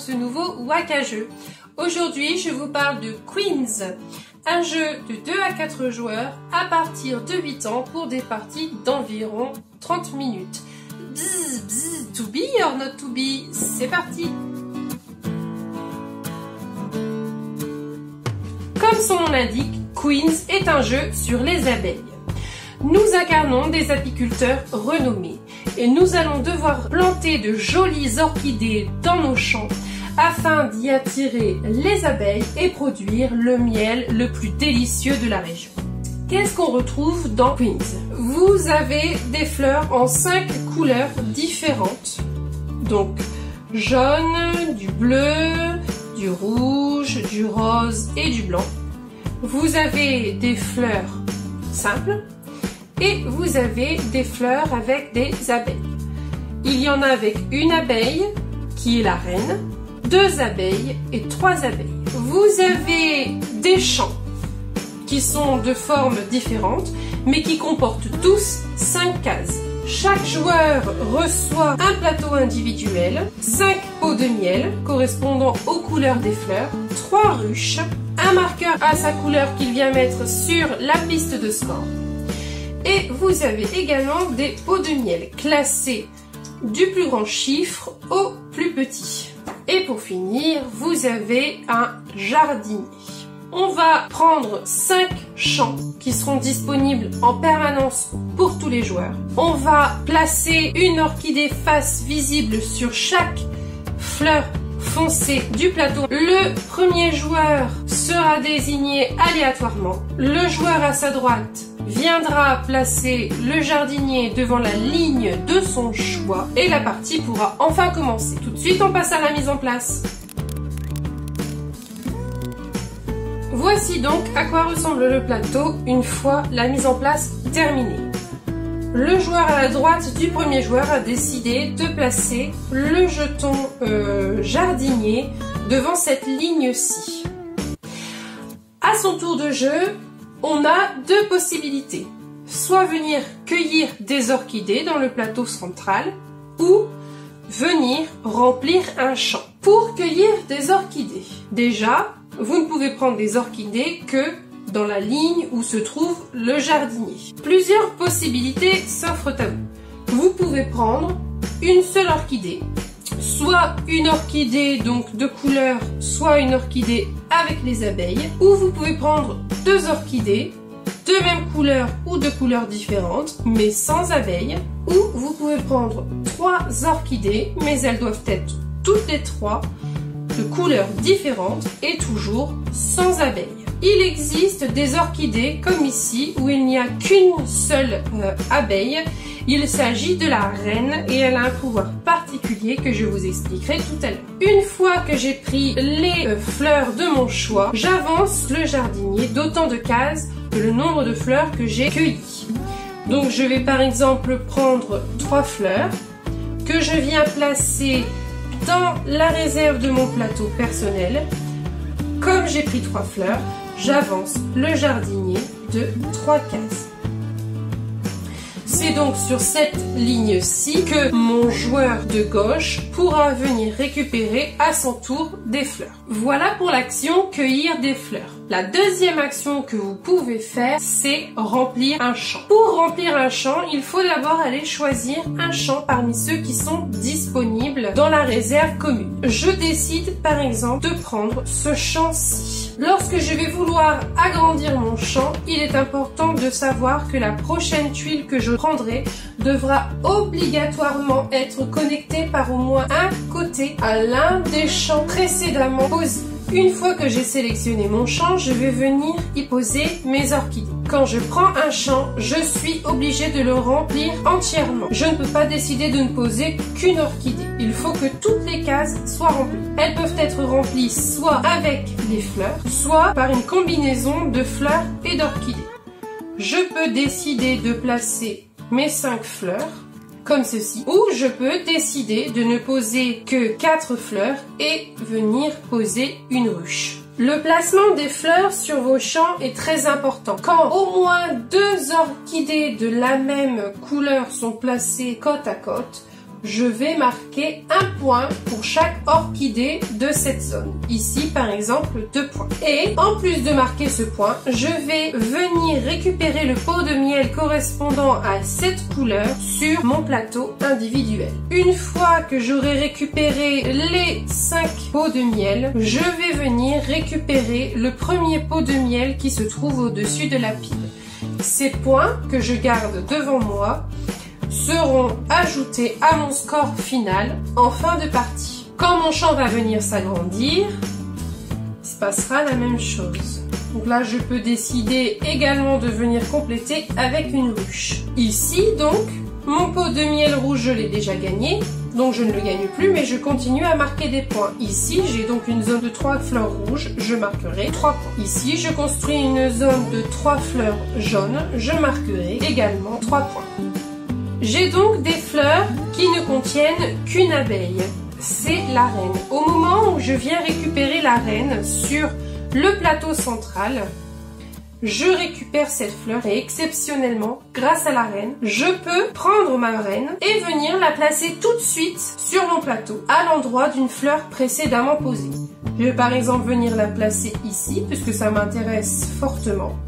ce nouveau Waka jeu. Aujourd'hui, je vous parle de Queens, un jeu de 2 à 4 joueurs à partir de 8 ans pour des parties d'environ 30 minutes. Bzz, bzz, to be or not to be, c'est parti! Comme son nom l'indique, Queens est un jeu sur les abeilles. Nous incarnons des apiculteurs renommés et nous allons devoir planter de jolies orchidées dans nos champs afin d'y attirer les abeilles et produire le miel le plus délicieux de la région. Qu'est-ce qu'on retrouve dans Queens? Vous avez des fleurs en 5 couleurs différentes. Donc jaune, du bleu, du rouge, du rose et du blanc. Vous avez des fleurs simples et vous avez des fleurs avec des abeilles. Il y en a avec une abeille qui est la reine, 2 abeilles et 3 abeilles. Vous avez des champs qui sont de formes différentes mais qui comportent tous 5 cases. Chaque joueur reçoit un plateau individuel, 5 pots de miel correspondant aux couleurs des fleurs, 3 ruches, un marqueur à sa couleur qu'il vient mettre sur la piste de score. Et vous avez également des pots de miel classés du plus grand chiffre au plus petit. Et pour finir, vous avez un jardinier. On va prendre 5 champs qui seront disponibles en permanence pour tous les joueurs. On va placer une orchidée face visible sur chaque fleur foncée du plateau. Le premier joueur sera désigné aléatoirement. Le joueur à sa droite viendra placer le jardinier devant la ligne de son choix et la partie pourra enfin commencer. Tout de suite, on passe à la mise en place. Voici donc à quoi ressemble le plateau une fois la mise en place terminée. Le joueur à la droite du premier joueur a décidé de placer le jeton jardinier devant cette ligne-ci. À son tour de jeu, on a 2 possibilités. Soit venir cueillir des orchidées dans le plateau central ou venir remplir un champ. Pour cueillir des orchidées, déjà, vous ne pouvez prendre des orchidées que dans la ligne où se trouve le jardinier. Plusieurs possibilités s'offrent à vous. Vous pouvez prendre une seule orchidée, soit une orchidée donc de couleur, soit une orchidée avec les abeilles, ou vous pouvez prendre 2 orchidées de même couleur ou de couleurs différentes, mais sans abeilles, ou vous pouvez prendre 3 orchidées, mais elles doivent être toutes les 3 de couleurs différentes et toujours sans abeilles. Il existe des orchidées comme ici où il n'y a qu'une seule abeille. Il s'agit de la reine et elle a un pouvoir particulier que je vous expliquerai tout à l'heure. Une fois que j'ai pris les fleurs de mon choix, j'avance le jardinier d'autant de cases que le nombre de fleurs que j'ai cueillies. Donc je vais par exemple prendre 3 fleurs que je viens placer dans la réserve de mon plateau personnel. Comme j'ai pris 3 fleurs, j'avance le jardinier de 3 cases. C'est donc sur cette ligne-ci que mon joueur de gauche pourra venir récupérer à son tour des fleurs. Voilà pour l'action cueillir des fleurs. La deuxième action que vous pouvez faire, c'est remplir un champ. Pour remplir un champ, il faut d'abord aller choisir un champ parmi ceux qui sont disponibles dans la réserve commune. Je décide par exemple de prendre ce champ-ci. Lorsque je vais vouloir agrandir mon champ, il est important de savoir que la prochaine tuile que je prendrai devra obligatoirement être connectée par au moins un côté à l'un des champs précédemment posés. Une fois que j'ai sélectionné mon champ, je vais venir y poser mes orchidées. Quand je prends un champ, je suis obligée de le remplir entièrement. Je ne peux pas décider de ne poser qu'une orchidée. Il faut que toutes les cases soient remplies. Elles peuvent être remplies soit avec les fleurs, soit par une combinaison de fleurs et d'orchidées. Je peux décider de placer mes 5 fleurs comme ceci, ou je peux décider de ne poser que 4 fleurs et venir poser une ruche. Le placement des fleurs sur vos champs est très important. Quand au moins 2 orchidées de la même couleur sont placées côte à côte, je vais marquer un point pour chaque orchidée de cette zone. Ici, par exemple, 2 points. Et en plus de marquer ce point, je vais venir récupérer le pot de miel correspondant à cette couleur sur mon plateau individuel. Une fois que j'aurai récupéré les 5 pots de miel, je vais venir récupérer le premier pot de miel qui se trouve au-dessus de la pile. Ces points que je garde devant moi seront ajoutés à mon score final en fin de partie. Quand mon champ va venir s'agrandir, il se passera la même chose. Donc là, je peux décider également de venir compléter avec une ruche. Ici, donc, mon pot de miel rouge, je l'ai déjà gagné. Donc je ne le gagne plus, mais je continue à marquer des points. Ici, j'ai donc une zone de 3 fleurs rouges, je marquerai 3 points. Ici, je construis une zone de 3 fleurs jaunes, je marquerai également 3 points. J'ai donc des fleurs qui ne contiennent qu'une abeille. C'est la reine. Au moment où je viens récupérer la reine sur le plateau central, je récupère cette fleur et exceptionnellement, grâce à la reine, je peux prendre ma reine et venir la placer tout de suite sur mon plateau, à l'endroit d'une fleur précédemment posée. Je vais par exemple venir la placer ici, puisque ça m'intéresse fortement.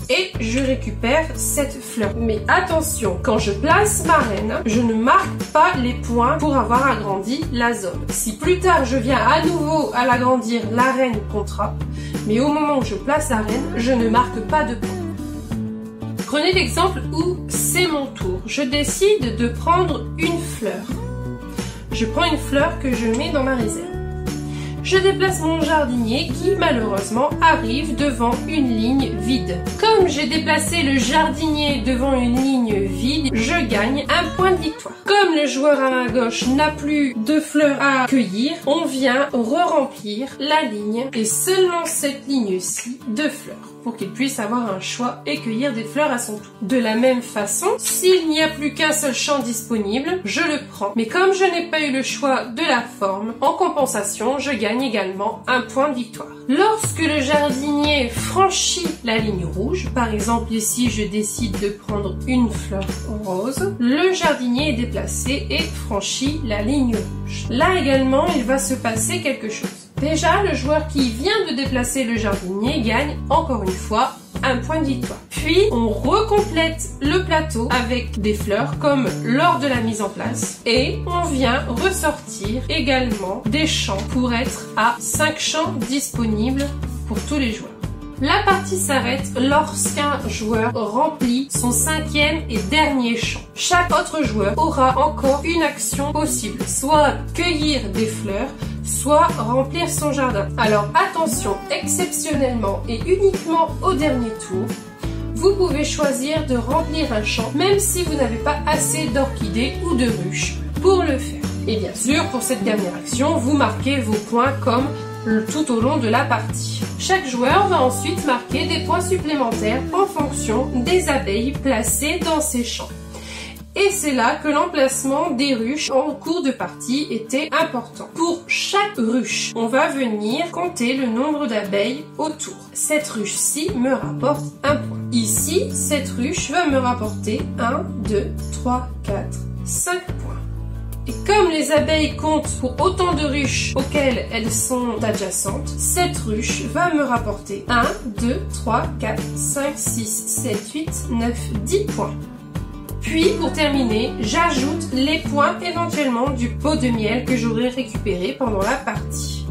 Et je récupère cette fleur. Mais attention, quand je place ma reine, je ne marque pas les points pour avoir agrandi la zone. Si plus tard je viens à nouveau à l'agrandir, la reine comptera. Mais au moment où je place la reine, je ne marque pas de points. Prenez l'exemple où c'est mon tour. Je décide de prendre une fleur. Je prends une fleur que je mets dans ma réserve. Je déplace mon jardinier qui malheureusement arrive devant une ligne vide. Comme j'ai déplacé le jardinier devant une ligne vide, je gagne un point de victoire. Comme le joueur à ma gauche n'a plus de fleurs à cueillir, on vient re-remplir la ligne et seulement cette ligne-ci de fleurs pour qu'il puisse avoir un choix et cueillir des fleurs à son tour. De la même façon, s'il n'y a plus qu'un seul champ disponible, je le prends. Mais comme je n'ai pas eu le choix de la forme, en compensation, je gagne également un point de victoire. Lorsque le jardinier franchit la ligne rouge, par exemple ici je décide de prendre une fleur rose, le jardinier est déplacé et franchit la ligne rouge. Là également, il va se passer quelque chose. Déjà, le joueur qui vient de déplacer le jardinier gagne encore une fois un point de victoire. Puis, on recomplète le plateau avec des fleurs comme lors de la mise en place. Et on vient ressortir également des champs pour être à 5 champs disponibles pour tous les joueurs. La partie s'arrête lorsqu'un joueur remplit son 5e et dernier champ. Chaque autre joueur aura encore une action possible, soit cueillir des fleurs, soit remplir son jardin. Alors attention, exceptionnellement et uniquement au dernier tour, vous pouvez choisir de remplir un champ, même si vous n'avez pas assez d'orchidées ou de ruches pour le faire. Et bien sûr, pour cette dernière action, vous marquez vos points comme tout au long de la partie. Chaque joueur va ensuite marquer des points supplémentaires en fonction des abeilles placées dans ces champs. Et c'est là que l'emplacement des ruches en cours de partie était important. Pour chaque ruche, on va venir compter le nombre d'abeilles autour. Cette ruche-ci me rapporte un point. Ici, cette ruche va me rapporter 1, 2, 3, 4, 5 points. Et comme les abeilles comptent pour autant de ruches auxquelles elles sont adjacentes, cette ruche va me rapporter 1, 2, 3, 4, 5, 6, 7, 8, 9, 10 points. Puis, pour terminer, j'ajoute les points éventuellement du pot de miel que j'aurai récupéré pendant la partie.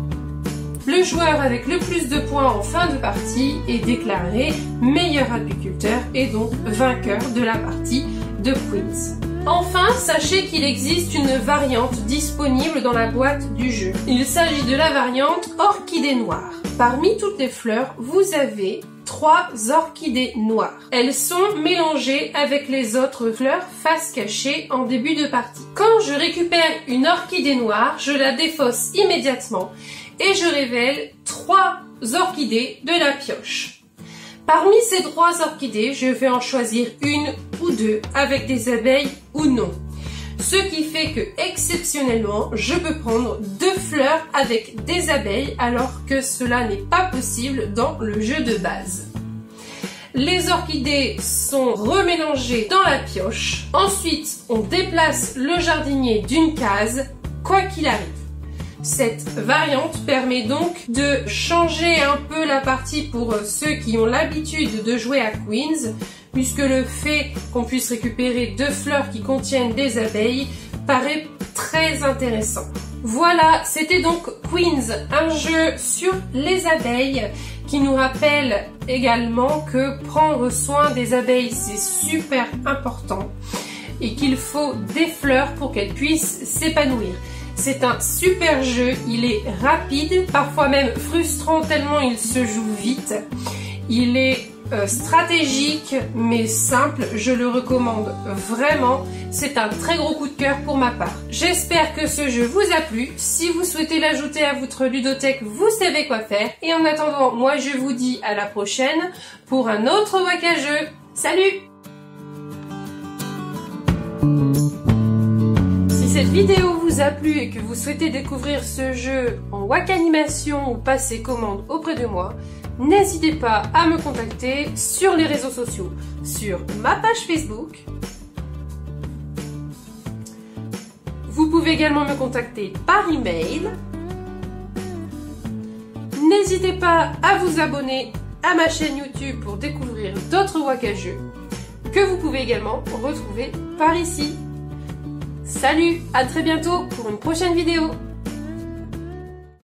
Le joueur avec le plus de points en fin de partie est déclaré meilleur apiculteur et donc vainqueur de la partie de Queens. Enfin, sachez qu'il existe une variante disponible dans la boîte du jeu. Il s'agit de la variante orchidée noire. Parmi toutes les fleurs, vous avez 3 orchidées noires. Elles sont mélangées avec les autres fleurs face cachée en début de partie. Quand je récupère une orchidée noire, je la défausse immédiatement et je révèle 3 orchidées de la pioche. Parmi ces 3 orchidées, je vais en choisir une ou 2 avec des abeilles ou non. Ce qui fait que, exceptionnellement, je peux prendre 2 fleurs avec des abeilles alors que cela n'est pas possible dans le jeu de base. Les orchidées sont remélangées dans la pioche. Ensuite, on déplace le jardinier d'une case, quoi qu'il arrive. Cette variante permet donc de changer un peu la partie pour ceux qui ont l'habitude de jouer à Queens, puisque le fait qu'on puisse récupérer 2 fleurs qui contiennent des abeilles paraît très intéressant. Voilà, c'était donc Queens, un jeu sur les abeilles qui nous rappelle également que prendre soin des abeilles c'est super important et qu'il faut des fleurs pour qu'elles puissent s'épanouir. C'est un super jeu, il est rapide, parfois même frustrant tellement il se joue vite. Il est stratégique mais simple, je le recommande vraiment. C'est un très gros coup de cœur pour ma part. J'espère que ce jeu vous a plu. Si vous souhaitez l'ajouter à votre ludothèque, vous savez quoi faire. Et en attendant, moi je vous dis à la prochaine pour un autre WAK à jeu. Salut! Si cette vidéo vous a plu et que vous souhaitez découvrir ce jeu en WAK animation ou passer commande auprès de moi, n'hésitez pas à me contacter sur les réseaux sociaux, sur ma page Facebook. Vous pouvez également me contacter par email. N'hésitez pas à vous abonner à ma chaîne YouTube pour découvrir d'autres WAK à jeux que vous pouvez également retrouver par ici. Salut, à très bientôt pour une prochaine vidéo.